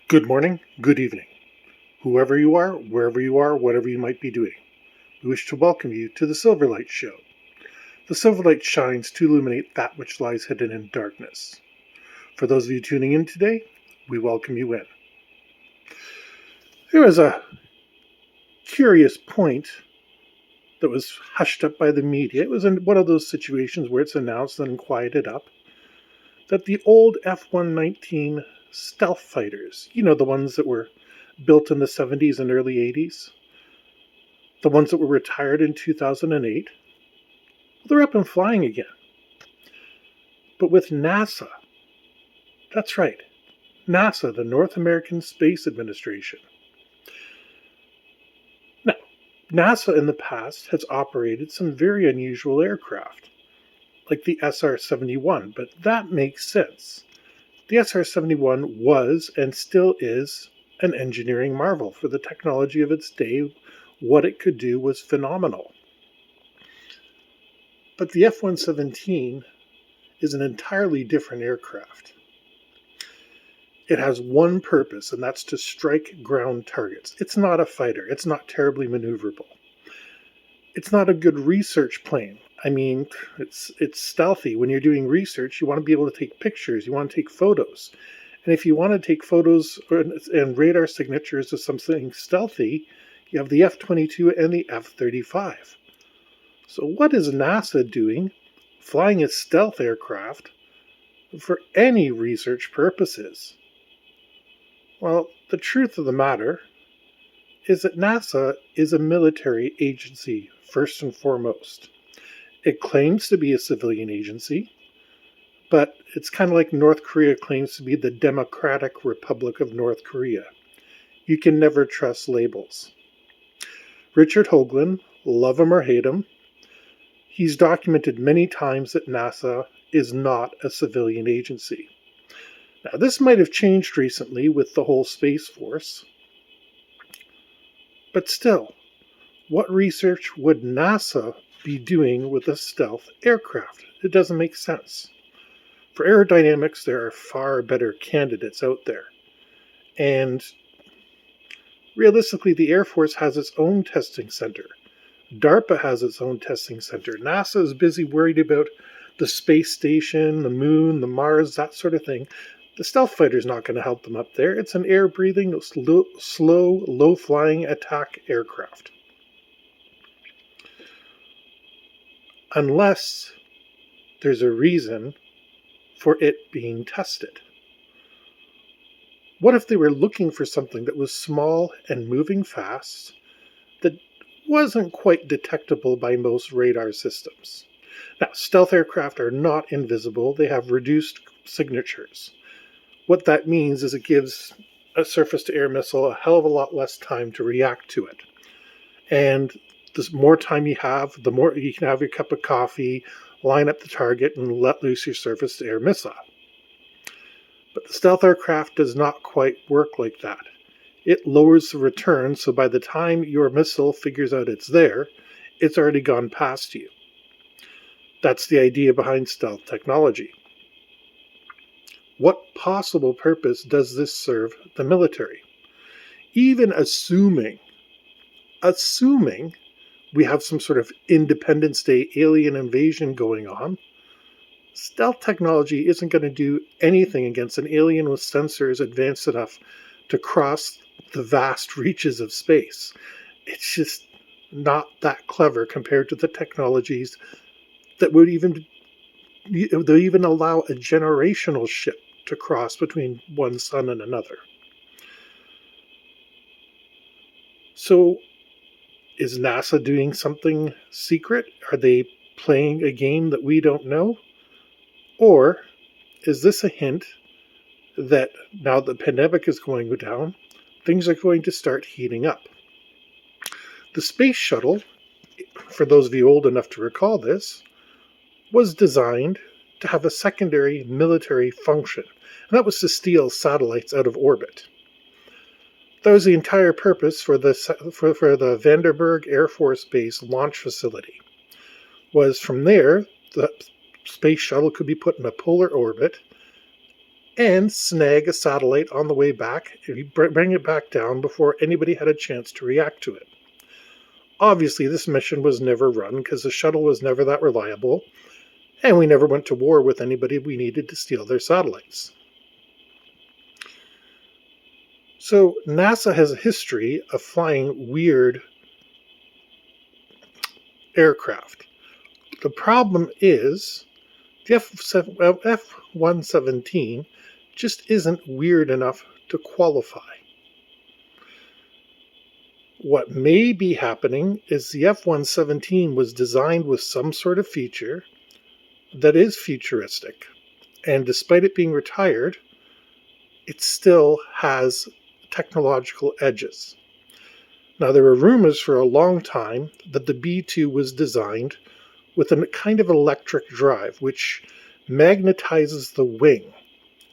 Good morning, good evening, whoever you are, wherever you are, whatever you might be doing. We wish to welcome you to the Silverlight Show. The Silverlight shines to illuminate that which lies hidden in darkness. For those of you tuning in today, we welcome you in. There was a curious point that was hushed up by the media. It was in one of those situations where it's announced and quieted up that the old F-119 stealth fighters, the ones that were built in the 70s and early 80s, the ones that were retired in 2008, they're up and flying again. But with NASA, that's right, NASA, the North American Space Administration. Now, NASA in the past has operated some very unusual aircraft, like the SR-71, but that makes sense. The SR-71 was and still is an engineering marvel. For the technology of its day, what it could do was phenomenal. But the F-117 is an entirely different aircraft. It has one purpose, and that's to strike ground targets. It's not a fighter. It's not terribly maneuverable. It's not a good research plane. I mean, it's stealthy. When you're doing research, you want to be able to take pictures. You want to take photos. And if you want to take photos and radar signatures of something stealthy, you have the F-22 and the F-35. So what is NASA doing flying a stealth aircraft for any research purposes? Well, the truth of the matter is that NASA is a military agency first and foremost. It claims to be a civilian agency, but it's kind of like North Korea claims to be the Democratic Republic of North Korea. You can never trust labels. Richard Hoagland, love him or hate him, he's documented many times that NASA is not a civilian agency. Now, this might have changed recently with the whole Space Force, but still, what research would NASA be doing with a stealth aircraft? It doesn't make sense. For aerodynamics, there are far better candidates out there. And realistically, the Air Force has its own testing center. DARPA has its own testing center. NASA is busy worried about the space station, the moon, the Mars, that sort of thing. The stealth fighter is not going to help them up there. It's an air-breathing, slow, low-flying attack aircraft. Unless there's a reason for it being tested. What if they were looking for something that was small and moving fast that wasn't quite detectable by most radar systems? Now, stealth aircraft are not invisible. They have reduced signatures. What that means is it gives a surface-to-air missile a hell of a lot less time to react to it. And the more time you have, the more you can have your cup of coffee, line up the target, and let loose your surface-to-air missile. But the stealth aircraft does not quite work like that. It lowers the return, so by the time your missile figures out it's there, it's already gone past you. That's the idea behind stealth technology. What possible purpose does this serve the military? Even assuming we have some sort of Independence Day alien invasion going on, stealth technology isn't going to do anything against an alien with sensors advanced enough to cross the vast reaches of space. It's just not that clever compared to the technologies that would even allow a generational ship to cross between one sun and another. So, is NASA doing something secret? Are they playing a game that we don't know? Or is this a hint that now the pandemic is going down, things are going to start heating up? The space shuttle, for those of you old enough to recall this, was designed to have a secondary military function, and that was to steal satellites out of orbit. That was the entire purpose for the Vandenberg Air Force Base launch facility. Was from there, the space shuttle could be put in a polar orbit and snag a satellite on the way back and bring it back down before anybody had a chance to react to it. Obviously, this mission was never run because the shuttle was never that reliable, and we never went to war with anybody we needed to steal their satellites. So NASA has a history of flying weird aircraft. The problem is the F-117 just isn't weird enough to qualify. What may be happening is the F-117 was designed with some sort of feature that is futuristic, and despite it being retired, it still has technological edges. Now, there were rumors for a long time that the B-2 was designed with a kind of electric drive, which magnetizes the wing,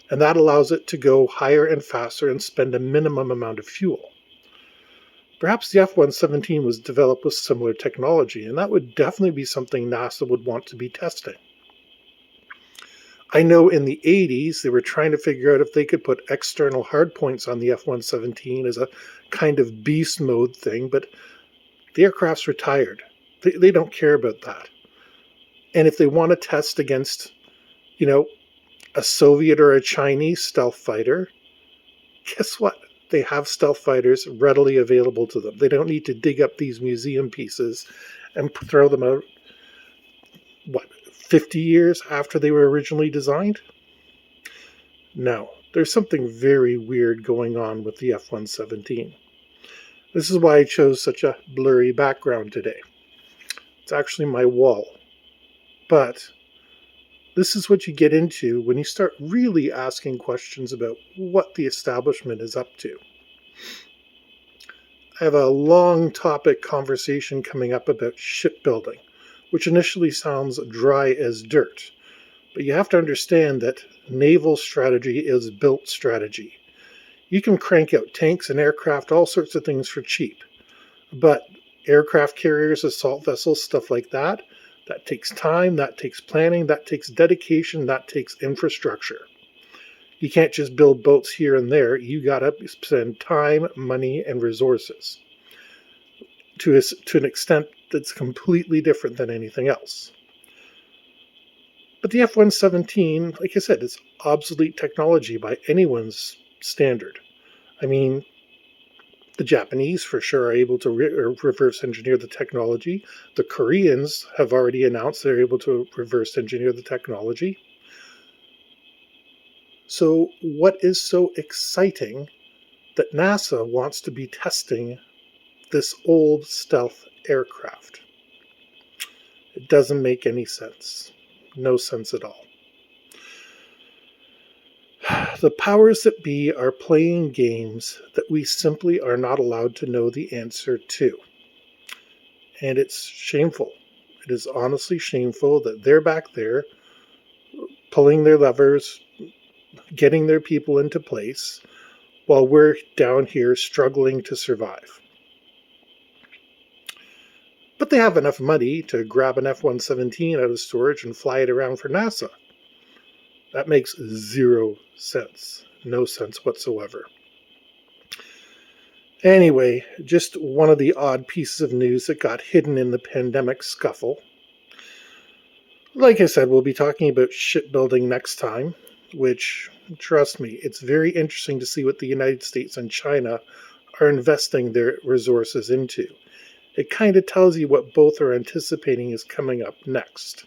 and that allows it to go higher and faster and spend a minimum amount of fuel. Perhaps the F-117 was developed with similar technology, and that would definitely be something NASA would want to be testing. I know in the 80s they were trying to figure out if they could put external hardpoints on the F-117 as a kind of beast mode thing, but the aircraft's retired. They don't care about that. And if they want to test against, a Soviet or a Chinese stealth fighter, guess what? They have stealth fighters readily available to them. They don't need to dig up these museum pieces and throw them out, 50 years after they were originally designed? No, there's something very weird going on with the F-117. This is why I chose such a blurry background today. It's actually my wall. But this is what you get into when you start really asking questions about what the establishment is up to. I have a long topic conversation coming up about shipbuilding, which initially sounds dry as dirt. But you have to understand that naval strategy is built strategy. You can crank out tanks and aircraft, all sorts of things for cheap. But aircraft carriers, assault vessels, stuff like that takes time, that takes planning, that takes dedication, that takes infrastructure. You can't just build boats here and there. You got to spend time, money, and resources to an extent that's completely different than anything else. But the F-117, like I said, is obsolete technology by anyone's standard. I mean, the Japanese for sure are able to reverse engineer the technology. The Koreans have already announced they're able to reverse engineer the technology. So what is so exciting that NASA wants to be testing this old stealth aircraft? It doesn't make any sense. No sense at all. The powers that be are playing games that we simply are not allowed to know the answer to. And it's shameful. It is honestly shameful that they're back there pulling their levers, getting their people into place, while we're down here struggling to survive. But they have enough money to grab an F-117 out of storage and fly it around for NASA. That makes zero sense. No sense whatsoever. Anyway, just one of the odd pieces of news that got hidden in the pandemic scuffle. Like I said, we'll be talking about shipbuilding next time, which, trust me, it's very interesting to see what the United States and China are investing their resources into. It kind of tells you what both are anticipating is coming up next.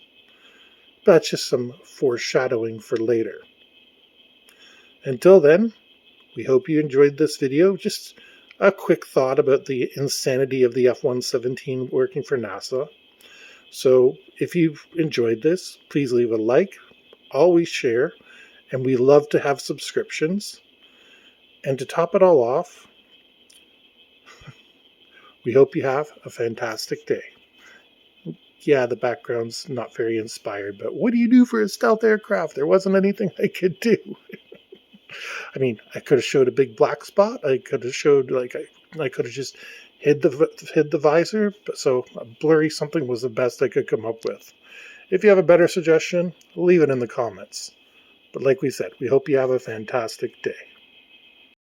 That's just some foreshadowing for later. Until then, we hope you enjoyed this video. Just a quick thought about the insanity of the F-117 working for NASA. So if you've enjoyed this, please leave a like, always share, and we love to have subscriptions. And to top it all off, we hope you have a fantastic day. Yeah, the background's not very inspired, but what do you do for a stealth aircraft? There wasn't anything I could do. I mean, I could have showed a big black spot. I could have showed, I could have just hid the visor. So a blurry something was the best I could come up with. If you have a better suggestion, leave it in the comments. But like we said, we hope you have a fantastic day.